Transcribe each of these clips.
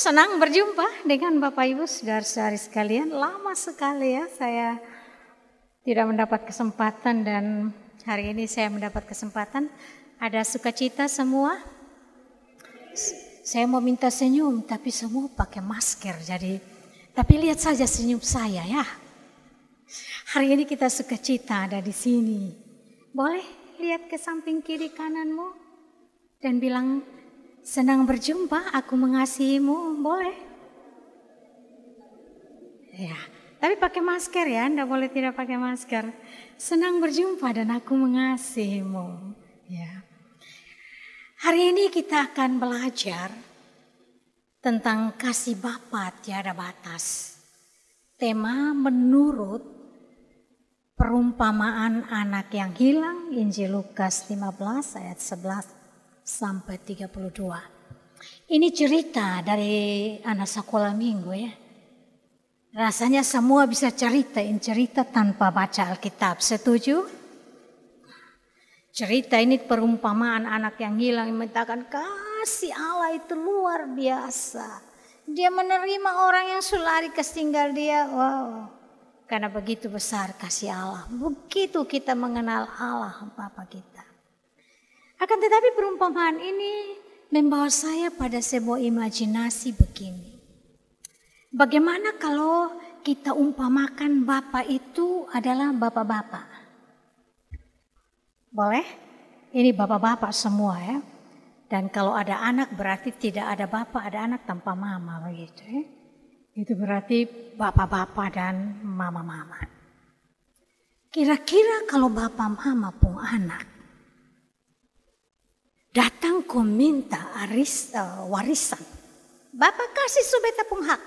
Senang berjumpa dengan Bapak Ibu saudara-saudari sekalian. Lama sekali ya saya tidak mendapat kesempatan dan hari ini saya mendapat kesempatan. Ada sukacita semua. Saya mau minta senyum tapi semua pakai masker. Tapi lihat saja senyum saya ya. Hari ini kita sukacita ada di sini. Boleh lihat ke samping kiri kananmu dan bilang, senang berjumpa, aku mengasihimu, boleh? Ya, tapi pakai masker ya, Anda boleh tidak pakai masker. Senang berjumpa dan aku mengasihimu. Ya. Hari ini kita akan belajar tentang kasih Bapa tiada batas. Tema menurut perumpamaan anak yang hilang, Injil Lukas 15 ayat 11 sampai 32. Ini cerita dari anak sekolah minggu ya. Rasanya semua bisa cerita tanpa baca Alkitab, setuju? Cerita ini perumpamaan anak yang hilang yang mengatakan kasih Allah itu luar biasa. Dia menerima orang yang sulari ketinggal dia. Wow. Karena begitu besar kasih Allah. Begitu kita mengenal Allah Bapa kita. Akan tetapi perumpamaan ini membawa saya pada sebuah imajinasi begini. Bagaimana kalau kita umpamakan Bapa itu adalah bapak-bapak? Boleh? Ini bapak-bapak semua ya. Dan kalau ada anak berarti tidak ada bapak, ada anak tanpa mama begitu ya. Itu berarti bapak-bapak dan mama-mama. Kira-kira kalau bapak mama pun anak datang kau minta warisan. Bapak kasih subeta pun hak.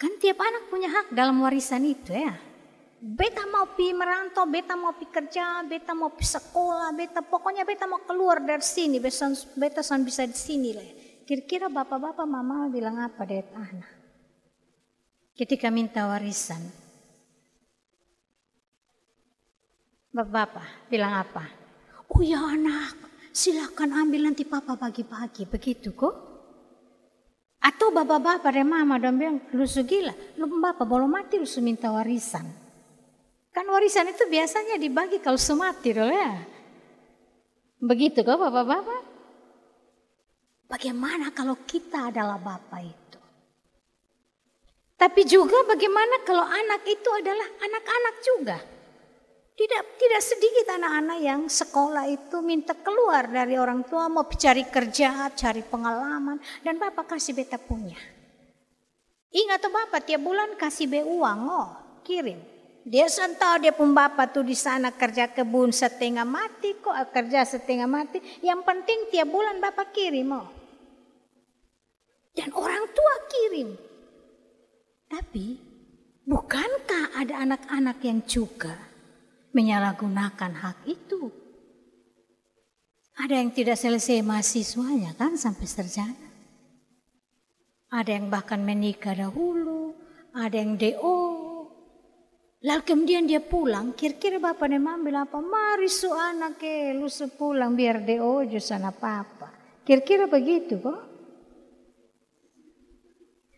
Kan tiap anak punya hak dalam warisan itu ya. Beta mau pi merantau, beta mau pi kerja, beta mau pi sekolah, pokoknya beta mau keluar dari sini, beta son bisa di sini lah. Kira-kira bapak-bapak mama bilang apa dari anak? Ketika minta warisan. Bapak bilang apa? Oh ya anak, silakan ambil nanti papa bagi-bagi, begitu kok? Atau bapak-bapak dan mama dan bilang, lu gila, lu bapak belum mati lu minta warisan. Kan warisan itu biasanya dibagi kalau semati dong ya. Begitu kok bapak-bapak? Bagaimana kalau kita adalah bapak itu? Tapi juga bagaimana kalau anak itu adalah anak-anak juga? Tidak sedikit anak-anak yang sekolah itu minta keluar dari orang tua, mau cari kerja, cari pengalaman, dan bapak kasih beta punya. Ingat tuh bapak tiap bulan kasih be uang, kirim. Dia tahu dia pun bapak tuh di sana kerja kebun setengah mati kok, kerja setengah mati. Yang penting tiap bulan bapak kirim, dan orang tua kirim. Tapi bukankah ada anak-anak yang juga menyalahgunakan hak itu? Ada yang tidak selesai mahasiswanya kan sampai sarjana. Ada yang bahkan menikah dahulu, ada yang DO. Lalu kemudian dia pulang, kira-kira bapak dan mama bilang apa? Mari su anak lu pulang biar DO aja sana papa. Kira-kira begitu kok?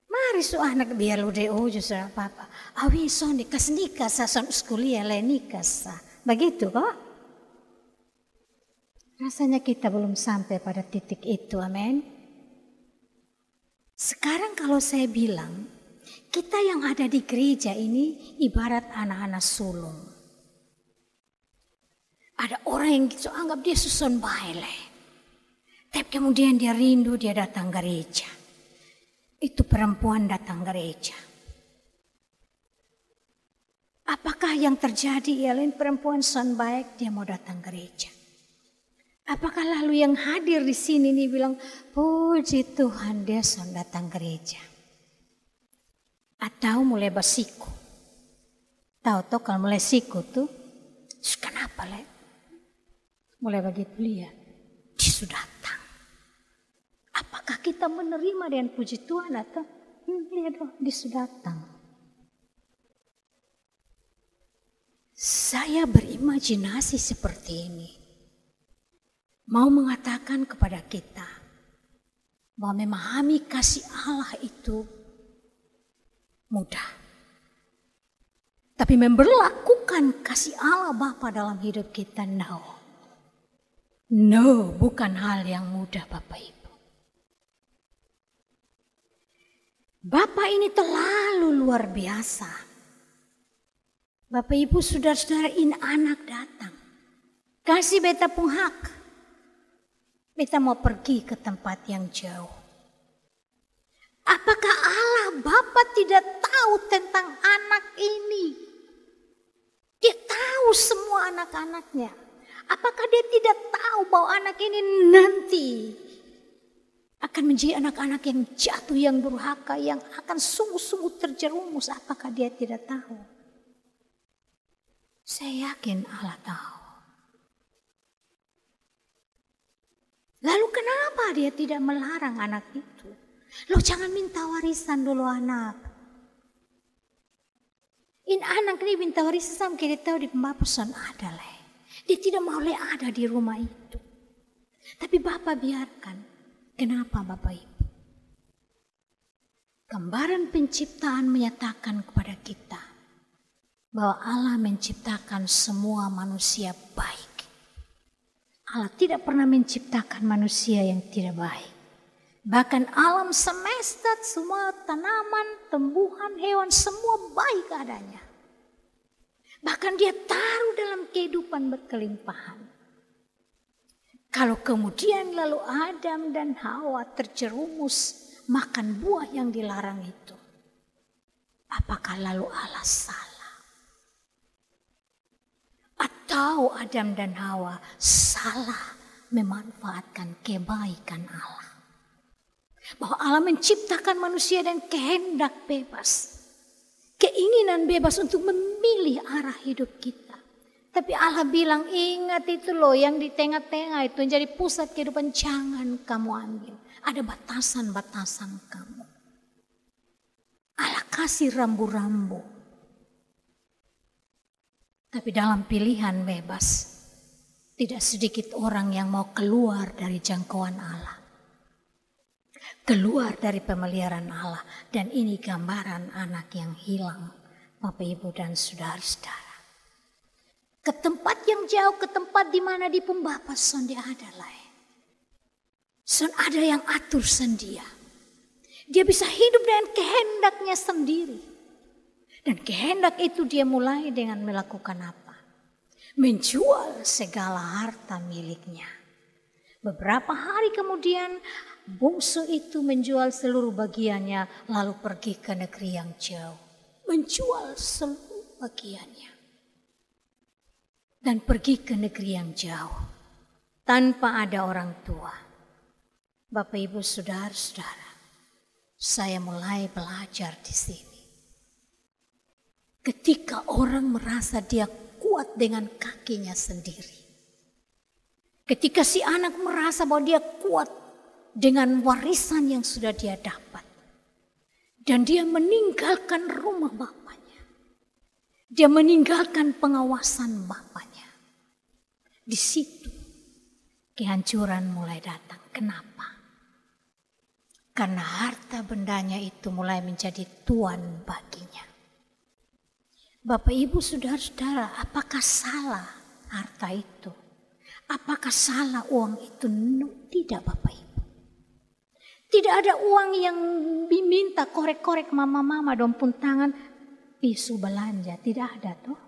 Mari su anak biar lu DO aja sana papa. Awi son kas nikah sa son kuliah le nikah sa. Begitu kok? Rasanya kita belum sampai pada titik itu, amin. Sekarang kalau saya bilang, kita yang ada di gereja ini ibarat anak-anak sulung. Ada orang yang gitu anggap dia susun baile. Tapi kemudian dia rindu dia datang gereja. Itu perempuan datang gereja. Apakah yang terjadi ialah perempuan son baik dia mau datang gereja? Apakah lalu yang hadir di sini nih bilang puji Tuhan dia son datang gereja? Atau mulai bersiku? Tahu kalau mulai siku tuh, kenapa le? Mulai begitu lihat, dia sudah datang. Apakah kita menerima dengan puji Tuhan atau lihat dia sudah datang? Saya berimajinasi seperti ini. Mau mengatakan kepada kita, bahwa memahami kasih Allah itu mudah. Tapi memberlakukan kasih Allah Bapa dalam hidup kita, no. No, bukan hal yang mudah Bapak Ibu. Bapak ini terlalu luar biasa. Bapak Ibu, saudara-saudara, ini anak datang. Kasih beta pun hak. Beta mau pergi ke tempat yang jauh. Apakah Allah Bapa tidak tahu tentang anak ini? Dia tahu semua anak-anaknya. Apakah dia tidak tahu bahwa anak ini nanti akan menjadi anak-anak yang jatuh, yang durhaka, yang akan sungguh-sungguh terjerumus? Apakah dia tidak tahu? Saya yakin Allah tahu. Lalu kenapa dia tidak melarang anak itu? Lo jangan minta warisan dulu anak. Ini anak ini minta warisan sampai dia tahu di pembapasan ada leh. Dia tidak mau leh ada di rumah itu. Tapi Bapak biarkan. Kenapa Bapak Ibu? Gambaran penciptaan menyatakan kepada kita bahwa Allah menciptakan semua manusia baik. Allah tidak pernah menciptakan manusia yang tidak baik. Bahkan alam semesta, semua tanaman, tumbuhan, hewan, semua baik adanya. Bahkan dia taruh dalam kehidupan berkelimpahan. Kalau kemudian lalu Adam dan Hawa terjerumus makan buah yang dilarang itu, apakah lalu Allah salah? Atau Adam dan Hawa salah memanfaatkan kebaikan Allah? Bahwa Allah menciptakan manusia dan kehendak bebas. Keinginan bebas untuk memilih arah hidup kita. Tapi Allah bilang, ingat itu loh yang di tengah-tengah itu menjadi pusat kehidupan, jangan kamu ambil. Ada batasan-batasan kamu. Allah kasih rambu-rambu. Tapi dalam pilihan bebas, tidak sedikit orang yang mau keluar dari jangkauan Allah. Keluar dari pemeliharaan Allah. Dan ini gambaran anak yang hilang, Bapak Ibu dan saudara-saudara. Ke tempat yang jauh, ke tempat di mana di pembapa son dia adalah. Son ada yang atur sendia. Dia bisa hidup dengan kehendaknya sendiri. Dan kehendak itu dia mulai dengan melakukan apa? Menjual segala harta miliknya. Beberapa hari kemudian bungsu itu menjual seluruh bagiannya lalu pergi ke negeri yang jauh. Menjual seluruh bagiannya. Dan pergi ke negeri yang jauh. Tanpa ada orang tua. Bapak Ibu saudara-saudara. Saya mulai belajar di sini. Ketika orang merasa dia kuat dengan kakinya sendiri. Ketika si anak merasa bahwa dia kuat dengan warisan yang sudah dia dapat. Dan dia meninggalkan rumah bapaknya. Dia meninggalkan pengawasan bapaknya. Di situ kehancuran mulai datang. Kenapa? Karena harta bendanya itu mulai menjadi tuan baginya. Bapak Ibu saudara-saudara, apakah salah harta itu? Apakah salah uang itu? No, tidak Bapak Ibu. Tidak ada uang yang diminta korek-korek mama-mama dompun tangan pisu belanja. Tidak ada tuh.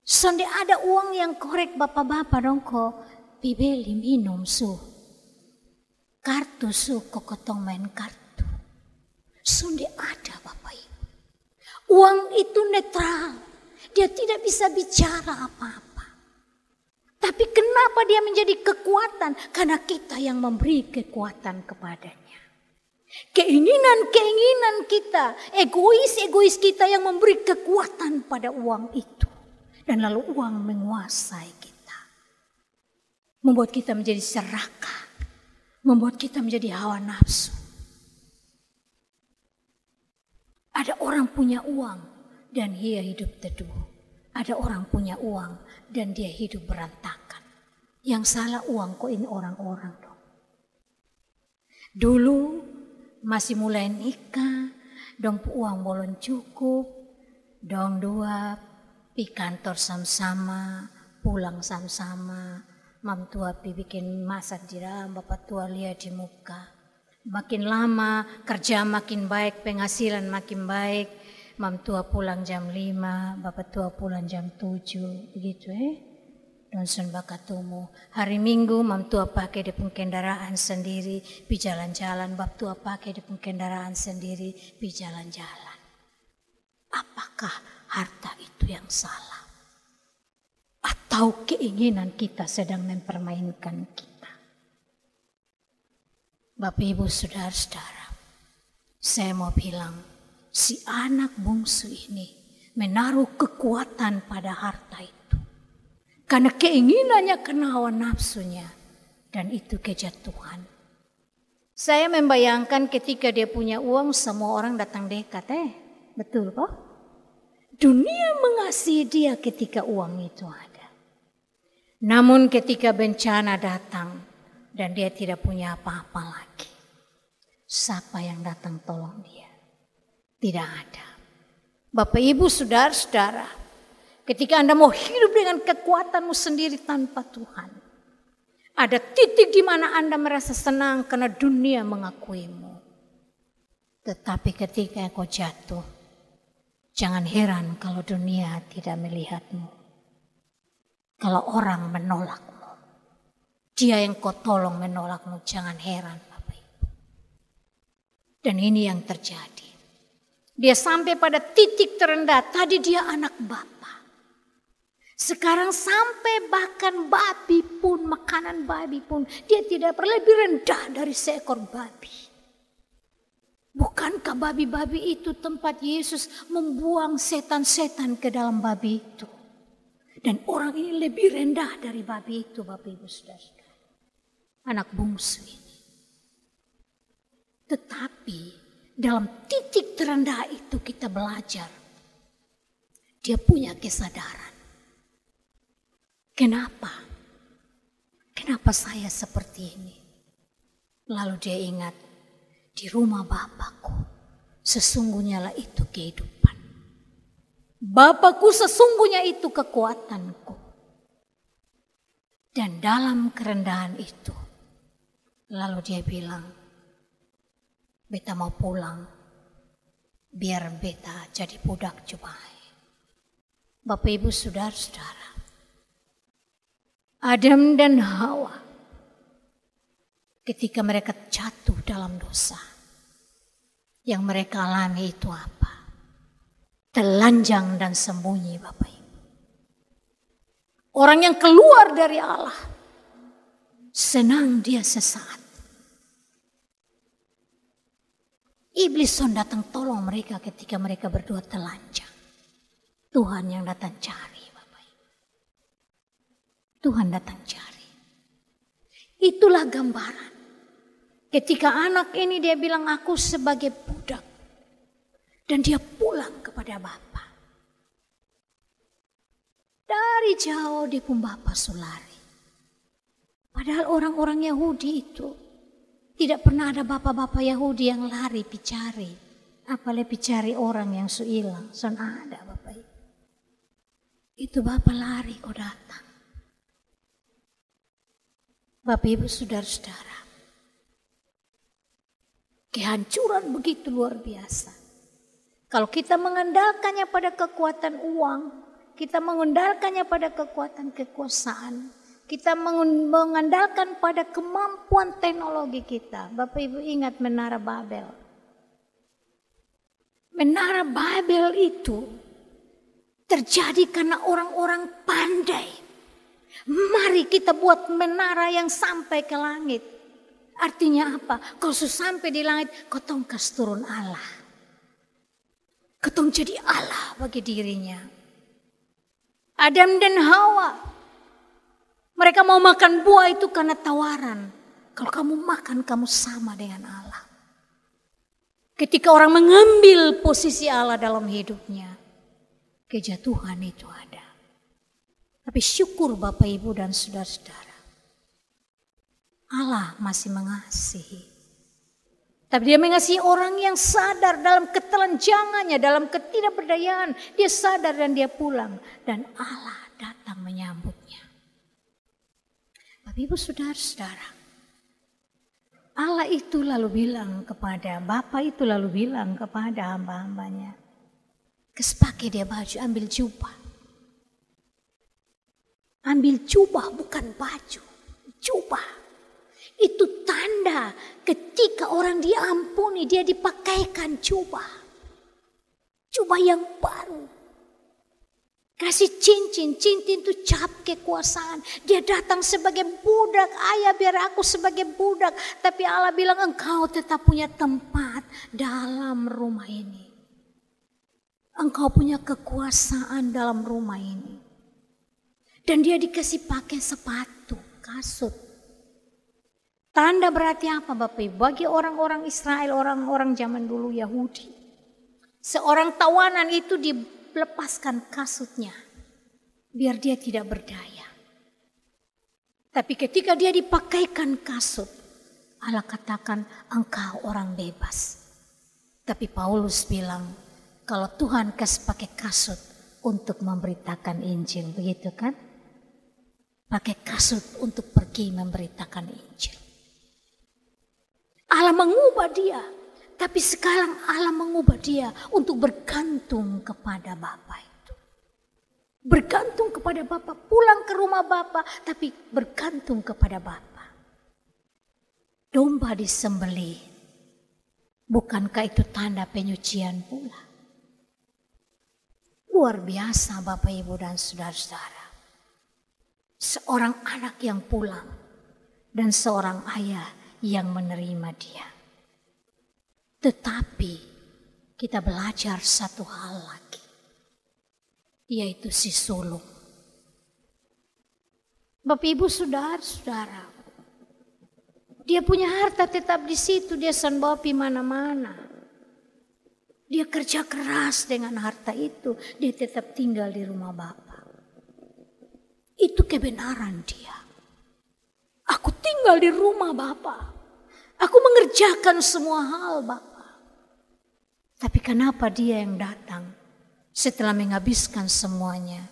Sonde ada uang yang korek bapak-bapak dong ko bibeli minum su. Kartu su kokotong main kartu. Sonde ada Bapak Ibu. Uang itu netral. Dia tidak bisa bicara apa-apa. Tapi kenapa dia menjadi kekuatan? Karena kita yang memberi kekuatan kepadanya. Keinginan-keinginan kita, egois kita yang memberi kekuatan pada uang itu. Dan lalu uang menguasai kita. Membuat kita menjadi serakah. Membuat kita menjadi hawa nafsu. Ada orang punya uang dan dia hidup teduh. Ada orang punya uang dan dia hidup berantakan. Yang salah uang kok ini orang-orang dong. Dulu masih mulai nikah, dong uang bolon cukup, dong dua pi kantor sama-sama, pulang sama-sama, mam tua pi bikin masak di dalam, bapak tua lihat di muka. Makin lama kerja makin baik, penghasilan makin baik, mam tua pulang jam 5, bapak tua pulang jam 7, begitu Donson bakatumu. Hari Minggu mam tua pakai dia pun kendaraan sendiri, pi jalan-jalan, bap tua pakai dia pun kendaraan sendiri, pi jalan-jalan. Apakah harta itu yang salah? Atau keinginan kita sedang mempermainkan kita? Bapak Ibu saudara-saudara, saya mau bilang, si anak bungsu ini menaruh kekuatan pada harta itu. Karena keinginannya, kena hawa nafsunya. Dan itu kejatuhan. Saya membayangkan ketika dia punya uang, semua orang datang dekat. Betul kok? Dunia mengasihi dia ketika uang itu ada. Namun ketika bencana datang dan dia tidak punya apa-apa lagi, siapa yang datang tolong dia? Tidak ada. Bapak Ibu saudara-saudara, ketika Anda mau hidup dengan kekuatanmu sendiri tanpa Tuhan, ada titik di mana Anda merasa senang karena dunia mengakuimu. Tetapi ketika kau jatuh, jangan heran kalau dunia tidak melihatmu. Kalau orang menolakmu, dia yang kau tolong menolakmu, jangan heran Bapak Ibu. Dan ini yang terjadi. Dia sampai pada titik terendah, tadi dia anak Bapa. Sekarang sampai bahkan babi pun, makanan babi pun, dia tidak lebih rendah dari seekor babi. Bukankah babi-babi itu tempat Yesus membuang setan-setan ke dalam babi itu? Dan orang ini lebih rendah dari babi itu, Bapak Ibu saudara-saudara. Anak bungsu ini. Tetapi dalam titik terendah itu kita belajar. Dia punya kesadaran. Kenapa? Kenapa saya seperti ini? Lalu dia ingat, di rumah Bapakku sesungguhnya lah itu kehidupan. Bapakku sesungguhnya itu kekuatanku. Dan dalam kerendahan itu, lalu dia bilang, beta mau pulang, biar beta jadi budak cubai. Bapak Ibu saudara-saudara, Adam dan Hawa ketika mereka jatuh dalam dosa, yang mereka alami itu apa? Telanjang dan sembunyi, Bapak Ibu. Orang yang keluar dari Allah, senang dia sesaat. Iblis datang tolong mereka ketika mereka berdua telanjang. Tuhan yang datang cari. Tuhan datang cari. Itulah gambaran. Ketika anak ini dia bilang aku sebagai budak. Dan dia pulang kepada Bapa. Dari jauh dia pun Bapa sulari. Padahal orang-orang Yahudi itu tidak pernah ada bapak-bapak Yahudi yang lari picari. Apalagi picari orang yang hilang. Son ada Bapak Ibu. Itu Bapak lari kau datang. Bapak Ibu saudara-saudara, kehancuran begitu luar biasa. Kalau kita mengandalkannya pada kekuatan uang, kita mengandalkannya pada kekuatan kekuasaan, kita mengandalkan pada kemampuan teknologi kita. Bapak Ibu ingat Menara Babel. Menara Babel itu terjadi karena orang-orang pandai. Mari kita buat menara yang sampai ke langit. Artinya apa? Kalau sudah sampai di langit, kau tongkas turun Allah. Kau jadi Allah bagi dirinya. Adam dan Hawa, mereka mau makan buah itu karena tawaran. Kalau kamu makan, kamu sama dengan Allah. Ketika orang mengambil posisi Allah dalam hidupnya, kejatuhan itu ada. Tapi syukur Bapak Ibu dan saudara-saudara, Allah masih mengasihi. Tapi dia mengasihi orang yang sadar dalam ketelanjangannya, dalam ketidakberdayaan. Dia sadar dan dia pulang. Dan Allah datang menyambutnya. Bapak Ibu Saudara-saudara, Allah itu lalu bilang kepada, Bapa itu lalu bilang kepada hamba-hambanya, pakai dia baju, ambil jubah. Ambil jubah bukan baju, jubah. Itu tanda ketika orang diampuni, dia dipakaikan jubah. Jubah yang baru. Kasih cincin itu cap kekuasaan. Dia datang sebagai budak, ayah biar aku sebagai budak. Tapi Allah bilang engkau tetap punya tempat dalam rumah ini. Engkau punya kekuasaan dalam rumah ini. Dan dia dikasih pakai sepatu, kasut. Tanda berarti apa Bapak Ibu? Bagi orang-orang Israel, orang-orang zaman dulu Yahudi. Seorang tawanan itu dilepaskan kasutnya. Biar dia tidak berdaya. Tapi ketika dia dipakaikan kasut, Allah katakan engkau orang bebas. Tapi Paulus bilang, kalau Tuhan kasih pakai kasut untuk memberitakan Injil, begitu kan? Pakai kasut untuk pergi memberitakan Injil. Allah mengubah dia, tapi sekarang Allah mengubah dia untuk bergantung kepada Bapa itu. Bergantung kepada Bapa, pulang ke rumah Bapa, tapi bergantung kepada Bapa. Domba disembelih, bukankah itu tanda penyucian pula? Luar biasa Bapak Ibu dan saudara-saudara. Seorang anak yang pulang dan seorang ayah yang menerima dia. Tetapi kita belajar satu hal lagi, yaitu si sulung. Bapak Ibu saudara-saudara, dia punya harta tetap di situ, dia bawa di mana-mana. Dia kerja keras dengan harta itu, dia tetap tinggal di rumah Bapa. Itu kebenaran dia. Aku tinggal di rumah Bapa. Aku mengerjakan semua hal Bapa. Tapi kenapa dia yang datang setelah menghabiskan semuanya?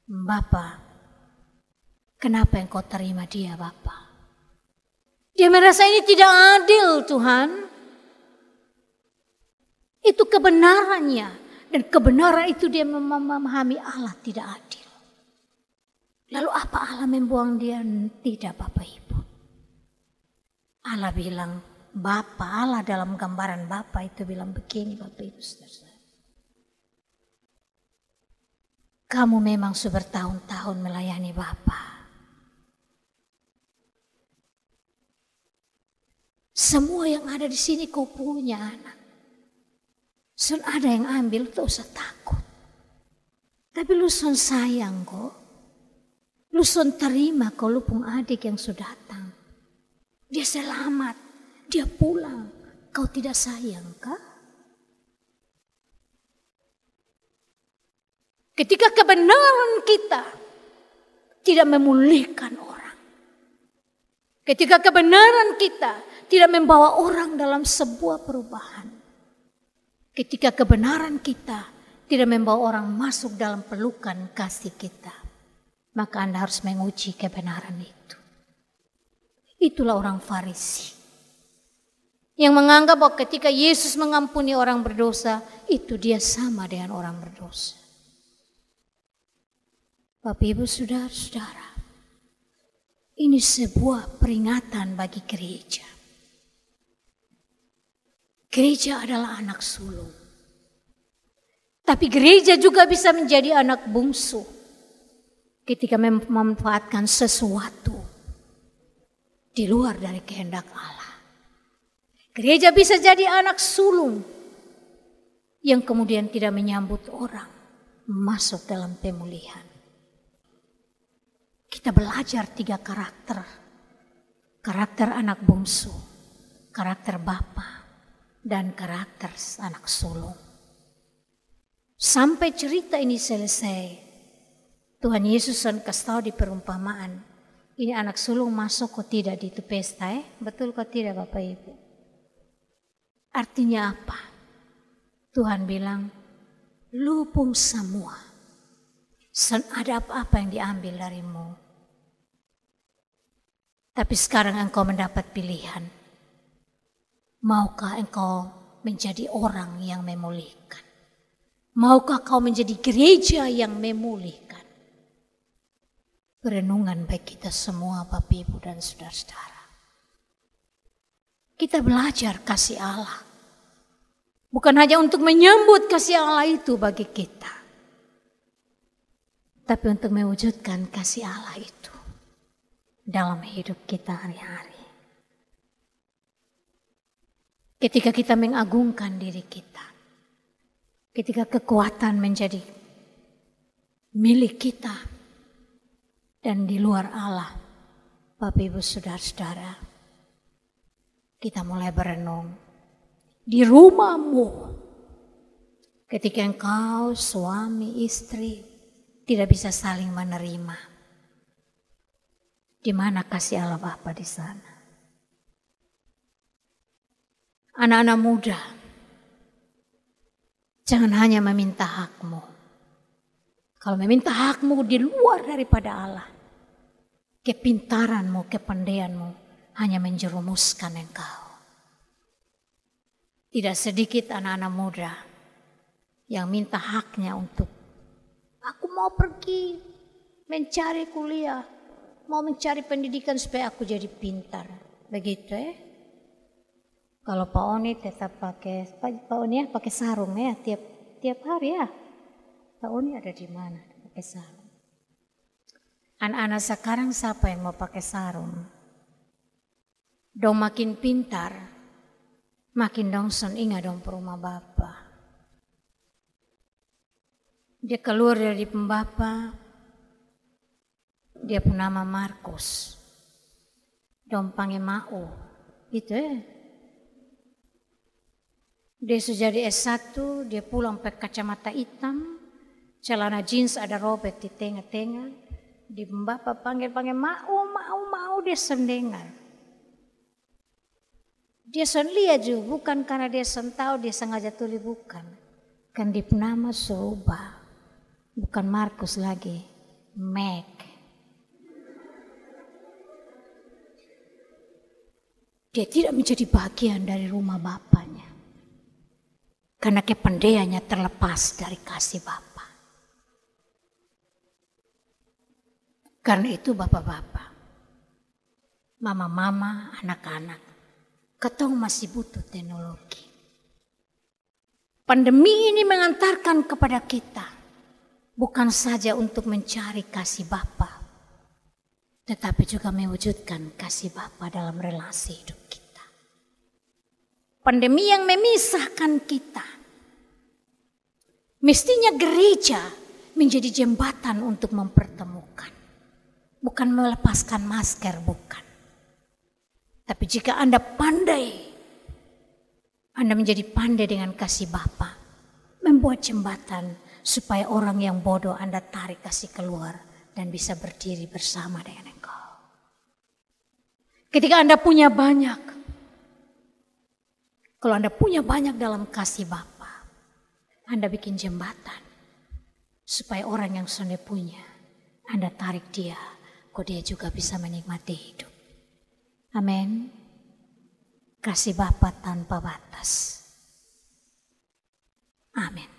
Bapa, kenapa engkau terima dia Bapa? Dia merasa ini tidak adil Tuhan. Itu kebenarannya. Dan kebenaran itu dia memahami Allah tidak adil. Lalu apa Allah membuang dia? Tidak Bapak Ibu. Allah bilang, Bapa, Allah dalam gambaran Bapa itu bilang begini Bapak Ibu saudara. Kamu memang sudah bertahun-tahun melayani Bapa. Semua yang ada di sini kau punya anak. Sun ada yang ambil, tak usah takut. Tapi lu sun sayang kok. Lu son terima kalau pun adik yang sudah datang. Dia selamat, dia pulang. Kau tidak sayang kah? Ketika kebenaran kita tidak memulihkan orang. Ketika kebenaran kita tidak membawa orang dalam sebuah perubahan. Ketika kebenaran kita tidak membawa orang masuk dalam pelukan kasih kita. Maka Anda harus menguji kebenaran itu. Itulah orang Farisi. Yang menganggap bahwa ketika Yesus mengampuni orang berdosa, itu dia sama dengan orang berdosa. Bapak Ibu saudara-saudara, ini sebuah peringatan bagi gereja. Gereja adalah anak sulung. Tapi gereja juga bisa menjadi anak bungsu. Ketika memanfaatkan sesuatu di luar dari kehendak Allah. Gereja bisa jadi anak sulung yang kemudian tidak menyambut orang masuk dalam pemulihan. Kita belajar 3 karakter. Karakter anak bungsu, karakter bapa, dan karakter anak sulung. Sampai cerita ini selesai, Tuhan Yesus kasih tahu di perumpamaan, ini anak sulung masuk kok tidak di itu pesta Betul kok tidak Bapak Ibu? Artinya apa? Tuhan bilang, lupung semua. Ada apa-apa yang diambil darimu. Tapi sekarang engkau mendapat pilihan. Maukah engkau menjadi orang yang memulihkan? Maukah kau menjadi gereja yang memulihkan? Perenungan bagi kita semua, Bapak, Ibu, dan saudara-saudara. Kita belajar kasih Allah. Bukan hanya untuk menyambut kasih Allah itu bagi kita. Tapi untuk mewujudkan kasih Allah itu dalam hidup kita hari-hari. Ketika kita mengagungkan diri kita, ketika kekuatan menjadi milik kita dan di luar Allah, Bapak, Ibu, saudara-saudara, kita mulai berenung di rumahmu. Ketika engkau suami istri tidak bisa saling menerima, di mana kasih Allah Bapa di sana? Anak-anak muda, jangan hanya meminta hakmu. Kalau meminta hakmu di luar daripada Allah, kepintaranmu, kepandaianmu hanya menjerumuskan engkau. Tidak sedikit anak-anak muda yang minta haknya untuk, aku mau pergi mencari kuliah, mau mencari pendidikan supaya aku jadi pintar. Begitu ya. Kalau Pak Oni tetap pakai sarung ya tiap hari ya. Pak Oni ada di mana pakai sarung? Anak-anak sekarang siapa yang mau pakai sarung? Dong makin pintar, makin dong ingat dong rumah Bapa. Dia keluar dari pembapa, dia pun nama Markus. Dong panggil Mau, gitu ya. Dia sudah di S1, dia pulang pakai kacamata hitam, celana jeans ada robek di tengah-tengah. Di pembapa panggil Mau, dia sendengar. Dia lihat juga, bukan karena dia tahu dia sengaja tulis, bukan. Kan di nama serubah, bukan Markus lagi, Mac. Dia tidak menjadi bagian dari rumah bapaknya. Karena kepandaiannya terlepas dari kasih Bapa. Karena itu bapak-bapak, mama-mama, anak-anak, ketong masih butuh teknologi. Pandemi ini mengantarkan kepada kita bukan saja untuk mencari kasih Bapa, tetapi juga mewujudkan kasih Bapa dalam relasi hidup kita. Pandemi yang memisahkan kita. Mestinya gereja menjadi jembatan untuk mempertemukan. Bukan melepaskan masker, bukan. Tapi jika Anda pandai, Anda menjadi pandai dengan kasih Bapa, membuat jembatan supaya orang yang bodoh Anda tarik kasih keluar dan bisa berdiri bersama dengan engkau. Ketika Anda punya banyak, kalau Anda punya banyak dalam kasih Bapa, Anda bikin jembatan supaya orang yang sudah punya, Anda tarik dia, kok dia juga bisa menikmati hidup. Amin. Kasih Bapa tanpa batas. Amin.